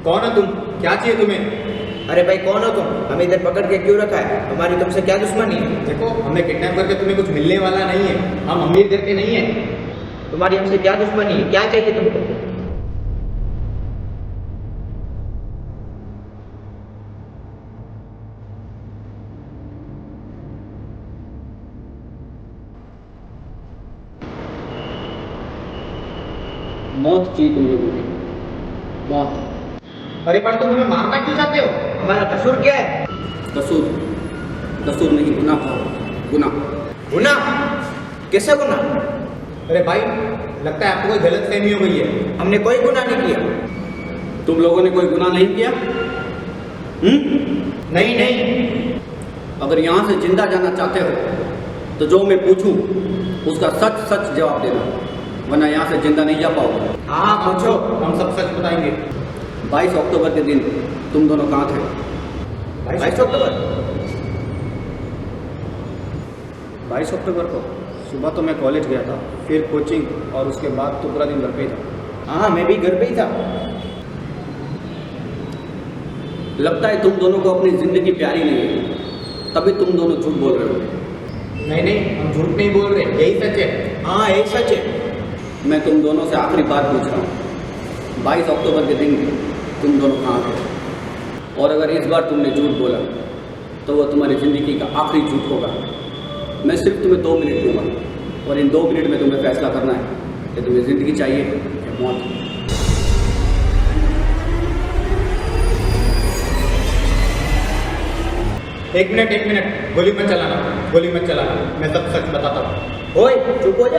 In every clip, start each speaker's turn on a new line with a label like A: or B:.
A: कौन हो तुम? क्या चाहिए तुम्हें?
B: अरे भाई कौन हो तुम? हमें इधर पकड़ के क्यों रखा है? हमारी तुमसे क्या दुश्मनी है?
A: देखो, हमें किडनैप करके तुम्हें कुछ मिलने वाला नहीं है। हम अमीर घर के नहीं है।
B: तुम्हारी हमसे क्या दुश्मनी है? क्या चाहिए तुमको?
C: मौत चाहिए तुम लोगों की। वाह।
A: अरे पर तुम हमें मारना क्यों चाहते हो?
B: हमारा कसूर क्या है?
C: कसूर कसूर नहीं, गुनाह था। गुनाह।
B: गुनाह? कैसा गुनाह?
A: अरे भाई, लगता है आपको कोई गलत फहमी हो गई है।
B: हमने कोई गुनाह नहीं किया।
C: तुम लोगों ने कोई गुनाह नहीं किया?
A: नहीं नहीं।
C: अगर यहाँ से जिंदा जाना चाहते हो तो जो मैं पूछूं उसका सच सच जवाब देना, वरना यहाँ से जिंदा नहीं जा पाओगे।
A: हाँ पूछो, हम सब सच बताएंगे।
C: 22 अक्टूबर के दिन तुम दोनों कहाँ थे?
B: 22 अक्टूबर?
A: 22 अक्टूबर को सुबह तो मैं कॉलेज गया था, फिर कोचिंग, और उसके बाद तो पूरा दिन घर पे ही था।
B: हाँ मैं भी घर पे ही था।
C: लगता है तुम दोनों को अपनी जिंदगी प्यारी नहीं है, तभी तुम दोनों झूठ बोल रहे हो।
A: नहीं नहीं, हम झूठ नहीं बोल रहे, यही सच है।
B: हाँ यही सच है।
C: मैं तुम दोनों से आखिरी बात पूछ रहा हूँ, 22 अक्टूबर के दिन तुम दोनों कहाँ थे? और अगर इस बार तुमने झूठ बोला तो वो तुम्हारी ज़िंदगी का आखिरी झूठ होगा। मैं सिर्फ तुम्हें 2 मिनट दूंगा, और इन 2 मिनट में तुम्हें फैसला करना है कि तुम्हें ज़िंदगी चाहिए या मौत।
A: एक मिनट, गोली मत चलाना, गोली मत चलाना, मैं सब सच बताता हूँ।
B: ओए चुप हो जा।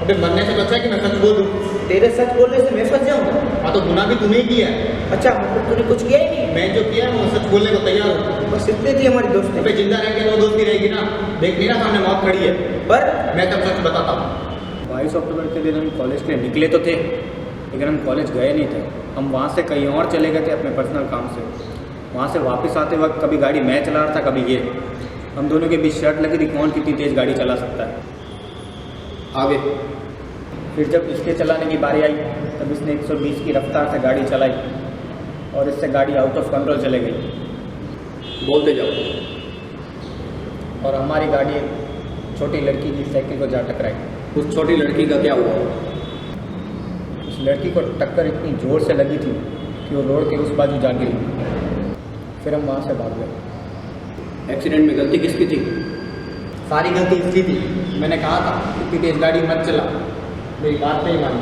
A: अबे मरने से अच्छा है कि मैं सच बोल दूँ।
B: तेरे सच बोलने से मैं फंस जाऊंगा।
A: हाँ तो गुनाह भी तुम्हें ही किया है।
B: अच्छा मतलब तूने कुछ किया ही नहीं?
A: मैं जो किया है वो सच बोलने को तैयार हूँ।
B: बस इतनी थी हमारी दोस्ती।
A: अबे जिंदा रहेंगे तो दोस्ती रहेगी ना। देख नहीं ना, सामने मौत खड़ी है।
B: पर
A: मैं सब सच बताता हूँ। 22 अक्टूबर के दिन हम कॉलेज के लिए निकले तो थे, लेकिन हम कॉलेज गए नहीं थे। हम वहाँ से कहीं और चले गए थे अपने पर्सनल काम से। वहाँ से वापस आते वक्त कभी गाड़ी मैं चला रहा था, कभी ये। हम दोनों के बीच शर्ट लगी थी, कौन कितनी तेज़ गाड़ी चला सकता है।
C: आगे।
A: फिर जब इसके चलाने की बारी आई तब इसने 120 की रफ्तार से गाड़ी चलाई और इससे गाड़ी आउट ऑफ कंट्रोल चले गई
C: बोलते जाओ।
A: और हमारी गाड़ी एक छोटी लड़की की साइकिल को जा टकराई।
C: उस छोटी लड़की का क्या हुआ?
A: उस लड़की को टक्कर इतनी ज़ोर से लगी थी कि वो रोड के उस बाजू जा गिरी। फिर हम वहाँ से भाग गए।
C: एक्सीडेंट में गलती किसकी थी?
A: सारी गलती इसकी थी। मैंने कहा था इतनी तेज़ गाड़ी मत चला, मेरी बात नहीं मानी।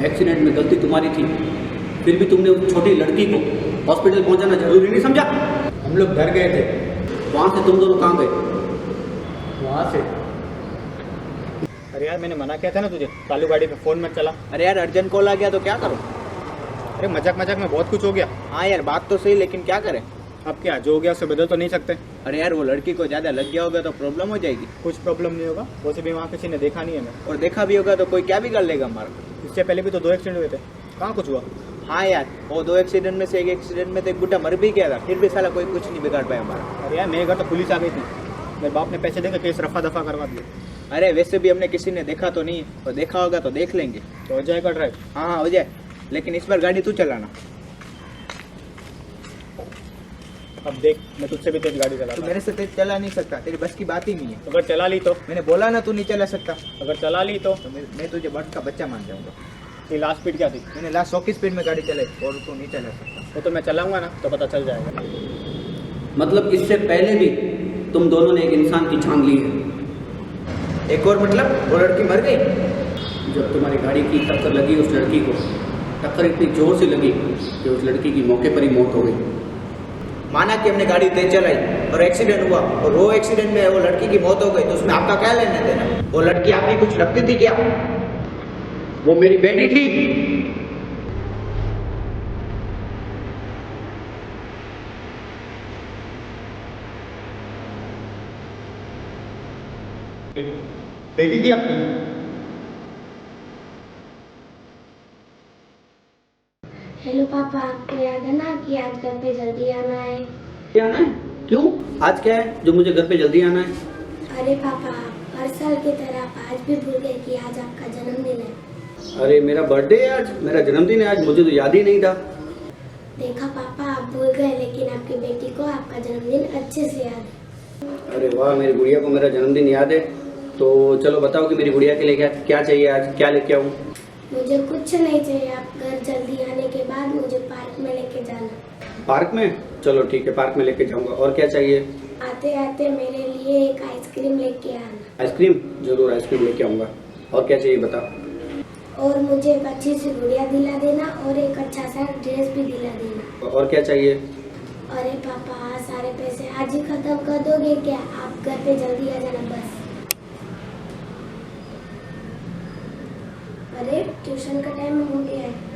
C: एक्सीडेंट में गलती तुम्हारी थी, फिर भी तुमने उस छोटी लड़की को हॉस्पिटल पहुंचाना जरूरी नहीं समझा?
A: हम लोग डर गए थे।
C: वहाँ से तुम दोनों कहाँ गए?
A: वहाँ से अरे यार, मैंने मना किया था ना तुझे, चालू गाड़ी पे फ़ोन मत चला।
B: अरे यार अर्जेंट कॉल आ गया तो क्या करूँ?
A: अरे मजाक मजाक में बहुत कुछ हो गया।
B: हाँ यार बात तो सही, लेकिन क्या करें?
A: अब क्या, जो हो गया उसे बदल तो नहीं सकते।
B: अरे यार वो लड़की को ज़्यादा लग गया होगा तो प्रॉब्लम हो जाएगी।
A: कुछ प्रॉब्लम नहीं होगा, वैसे भी वहाँ किसी ने देखा नहीं है मैं।
B: और देखा भी होगा तो कोई क्या भी कर लेगा हमारा।
A: इससे पहले भी तो 2 एक्सीडेंट हुए थे, कहाँ कुछ हुआ?
B: हाँ यार वो 2 एक्सीडेंट में से एक एक्सीडेंट में तो एक बुढ़ा मर भी गया था, फिर भी साला कोई कुछ नहीं बिगाड़ पाया हमारा।
A: अरे यार मेरे घर तो पुलिस आ गई थी, मेरे बाप ने पैसे देकर केस रफा दफा करवा दिया।
B: अरे वैसे भी हमने किसी ने देखा तो नहीं है, और देखा होगा तो देख लेंगे।
A: तो हो जाएगा ड्राइव।
B: हाँ हाँ हो जाए, लेकिन इस बार गाड़ी तू चलाना।
A: अब देख, मैं तुझसे भी तेज गाड़ी चला।
B: तू मेरे से तेज चला नहीं सकता, तेरी बस की बात ही नहीं है।
A: अगर चला ली तो?
B: मैंने बोला ना तू नहीं चला सकता।
A: अगर चला ली तो
B: मैं तुझे बट का बच्चा मान जाऊंगा।
A: तेरी लास्ट स्पीड क्या थी?
B: मैंने लास्ट 100 की स्पीड में गाड़ी चलाई और तू नहीं चला सकता।
A: वो तो मैं चलाऊंगा ना, तो पता चल जाएगा।
C: मतलब इससे पहले भी तुम दोनों ने एक इंसान की जान ली है।
B: एक और मतलब वो लड़की मर गई?
C: जब तुम्हारी गाड़ी की टक्कर लगी उस लड़की को, टक्कर इतनी जोर से लगी कि उस लड़की की मौके पर ही मौत हो गई।
B: माना कि हमने गाड़ी तेज चलाई और एक्सीडेंट हुआ, और वो एक्सीडेंट में वो लड़की की मौत हो गई, तो उसमें आपका क्या लेना देना? वो लड़की आपकी कुछ लगती थी क्या?
C: वो मेरी बेटी थी।
A: बेटी थी आपकी?
D: हेलो पापा, आपको याद है ना कि आज घर पे जल्दी आना है?
C: क्या आना है? क्यों? आज क्या है जो मुझे घर पे जल्दी आना है?
D: अरे पापा, हर साल की तरह आप आज भी भूल गए कि आज आपका जन्मदिन है।
C: अरे मेरा बर्थडे है आज, मेरा जन्मदिन है आज, मुझे तो याद ही नहीं था।
D: देखा पापा, आप भूल गए, लेकिन आपकी बेटी को आपका जन्मदिन अच्छे से याद है।
C: अरे वाह, मेरी गुड़िया को मेरा जन्मदिन याद है। तो चलो बताओ कि मेरी गुड़िया के लिए क्या क्या चाहिए, आज क्या लेके आऊँ?
D: मुझे कुछ नहीं चाहिए, आप घर जल्दी आने के बाद मुझे पार्क में लेके जाना।
C: पार्क में? चलो ठीक है, पार्क में लेके जाऊँगा। और क्या चाहिए?
D: आते आते मेरे लिए एक आइसक्रीम लेके आना।
C: आइसक्रीम? जरूर आइसक्रीम लेके आऊँगा। और क्या चाहिए बता।
D: और मुझे एक अच्छी सी गुड़िया दिला देना और एक अच्छा सा ड्रेस भी दिला देना।
C: और क्या चाहिए?
D: अरे पापा, सारे पैसे आज ही खत्म कर दोगे क्या? आप घर पे जल्दी आ जाना बस। अरे ट्यूशन का टाइम हो गया है।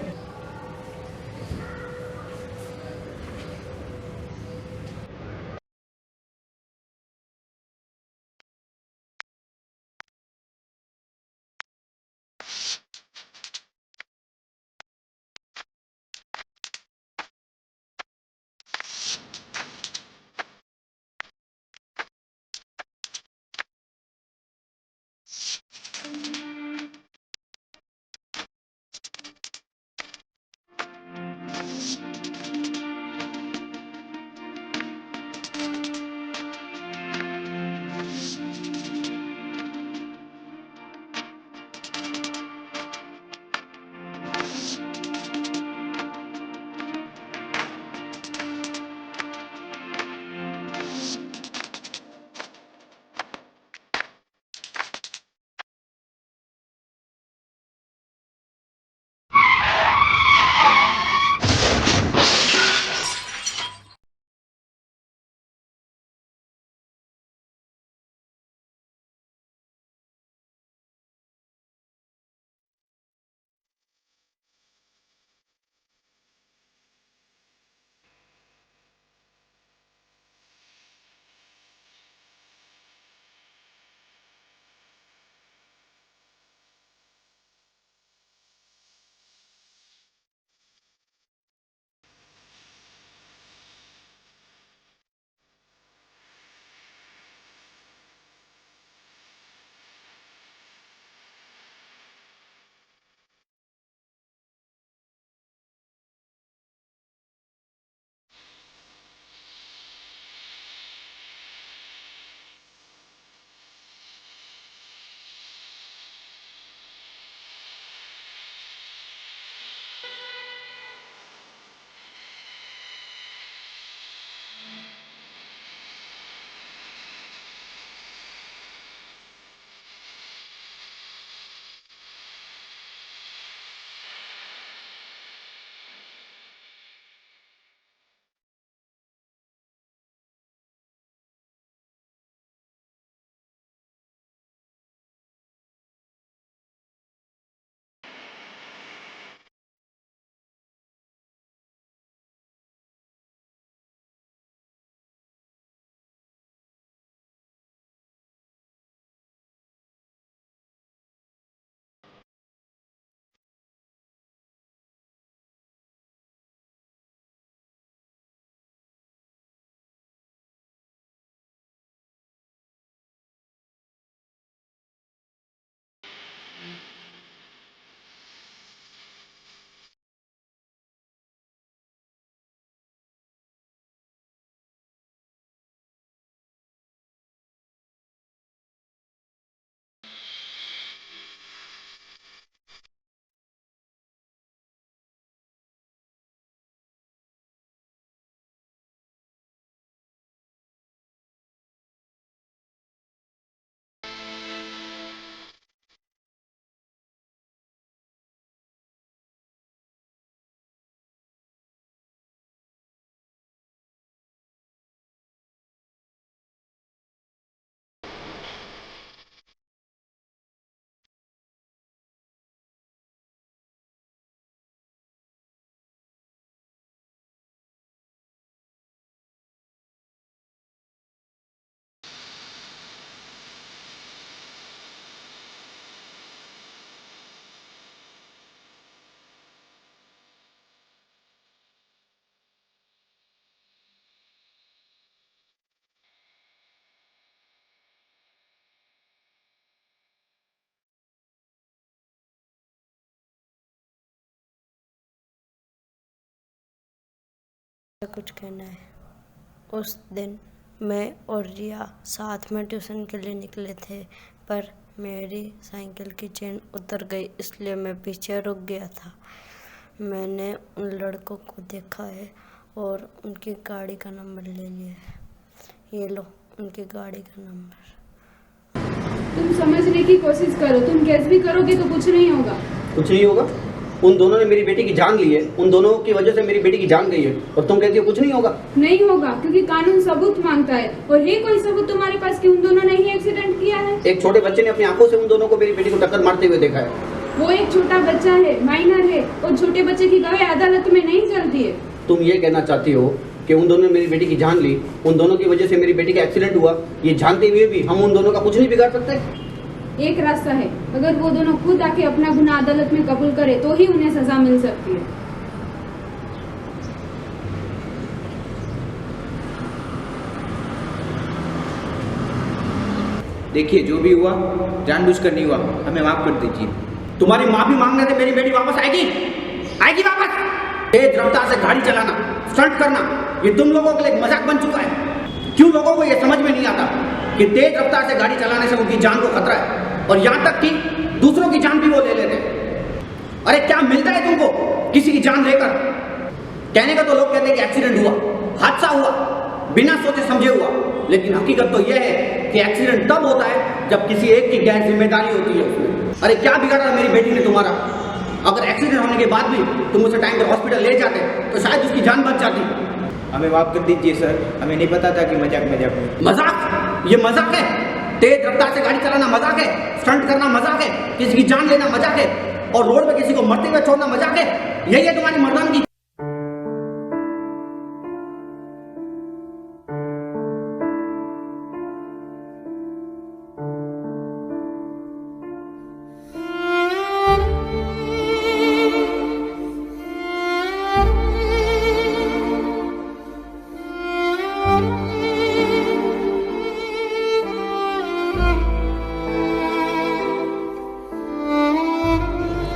E: कुछ कहना है। उस दिन मैं और रिया साथ में ट्यूशन के लिए निकले थे, पर मेरी साइकिल की चेन उतर गई, इसलिए मैं पीछे रुक गया था। मैंने उन लड़कों को देखा है और उनकी गाड़ी का नंबर ले लिया है। ये लो उनकी गाड़ी का नंबर।
F: तुम समझने की कोशिश करो, तुम कैसे भी करोगे तो कुछ नहीं होगा।
C: कुछ नहीं होगा? उन दोनों ने मेरी बेटी की जान ली है, उन दोनों की वजह से मेरी बेटी की जान गई है, और तुम कहती हो कुछ नहीं होगा।
F: नहीं होगा, क्योंकि कानून सबूत मांगता है, और ये कोई सबूत तुम्हारे पास कि उन दोनों ने ही एक्सीडेंट किया है?
C: एक छोटे बच्चे ने अपनी आंखों से उन दोनों को, मेरी बेटी को टक्कर मारते हुए देखा है।
F: वो एक छोटा बच्चा है, माइनर है, और छोटे बच्चे की गवाही अदालत में नहीं चलती है।
C: तुम ये कहना चाहती हो कि उन दोनों ने मेरी बेटी की जान ली, उन दोनों की वजह से मेरी बेटी का एक्सीडेंट हुआ, ये जानते हुए भी हम उन दोनों का कुछ नहीं बिगाड़ सकते?
F: एक रास्ता है, अगर वो दोनों खुद आके अपना गुनाह अदालत में कबूल करे तो ही उन्हें सजा मिल सकती है।
B: देखिए, जो भी हुआ जानबूझकर नहीं हुआ, हमें माफ कर दीजिए।
C: तुम्हारी माफी मांगने से मेरी बेटी वापस आएगी? आएगी वापस? तेज रफ्तार से गाड़ी चलाना, स्टंट करना, ये तुम लोगों के लिए मजाक बन चुका है। क्यों लोगों को ये समझ में नहीं आता कि तेज रफ्तार से गाड़ी चलाने से उनकी जान को खतरा है, और यहाँ तक कि दूसरों की जान भी वो ले लेते हैं। अरे क्या मिलता है तुमको किसी की जान लेकर? कहने का तो लोग कहते हैं कि एक्सीडेंट हुआ, हादसा हुआ, बिना सोचे समझे हुआ, लेकिन हकीकत तो यह है कि एक्सीडेंट तब होता है जब किसी एक की गैर जिम्मेदारी होती है उसमें। अरे क्या बिगाड़ा मेरी बेटी ने तुम्हारा? अगर एक्सीडेंट होने के बाद भी तुम उसे टाइम पर हॉस्पिटल ले जाते तो शायद उसकी जान बच जाती।
B: हमें माफ कर दीजिए सर, हमें नहीं पता था कि मजाक में।
C: मजाक? ये मजाक है? तेज रफ्तार से गाड़ी चलाना मजाक है, स्टंट करना मजाक है, किसी की जान लेना मजाक है, और रोड पे किसी को मरते हुए छोड़ना मजाक है? यही है तुम्हारी मर्दानगी?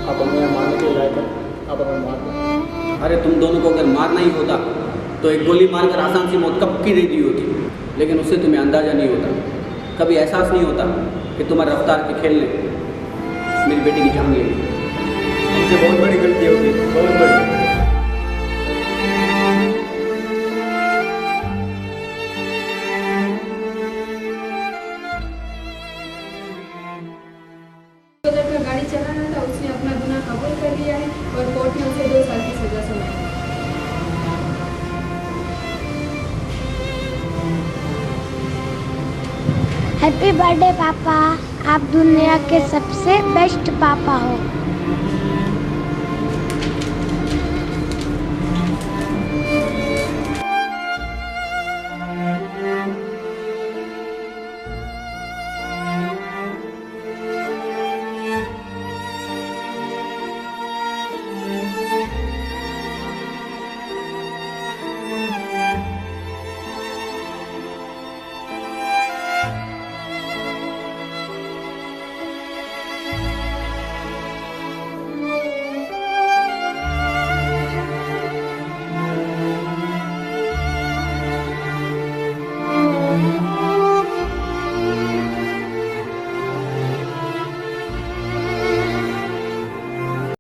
A: आप हमें मारने के लिए लाए थे, आप हमें मार दो।
C: अरे तुम दोनों को अगर मारना ही होता तो एक गोली मारकर आसान सी मौत कब की दे दी होती, लेकिन उससे तुम्हें अंदाजा नहीं होता, कभी एहसास नहीं होता कि तुम्हारे रफ्तार के खेल ने मेरी बेटी की जान ले ली।
A: हमसे बहुत बड़ी गलती होगी, बहुत बड़ी।
F: जो लड़का गाड़ी चला रहा था उसने अपना गुनाह कबूल कर लिया है, और कोर्ट ने उसे 2 साल की सजा सुनाई।
D: हैप्पी बर्थडे पापा, आप दुनिया के सबसे बेस्ट पापा हो।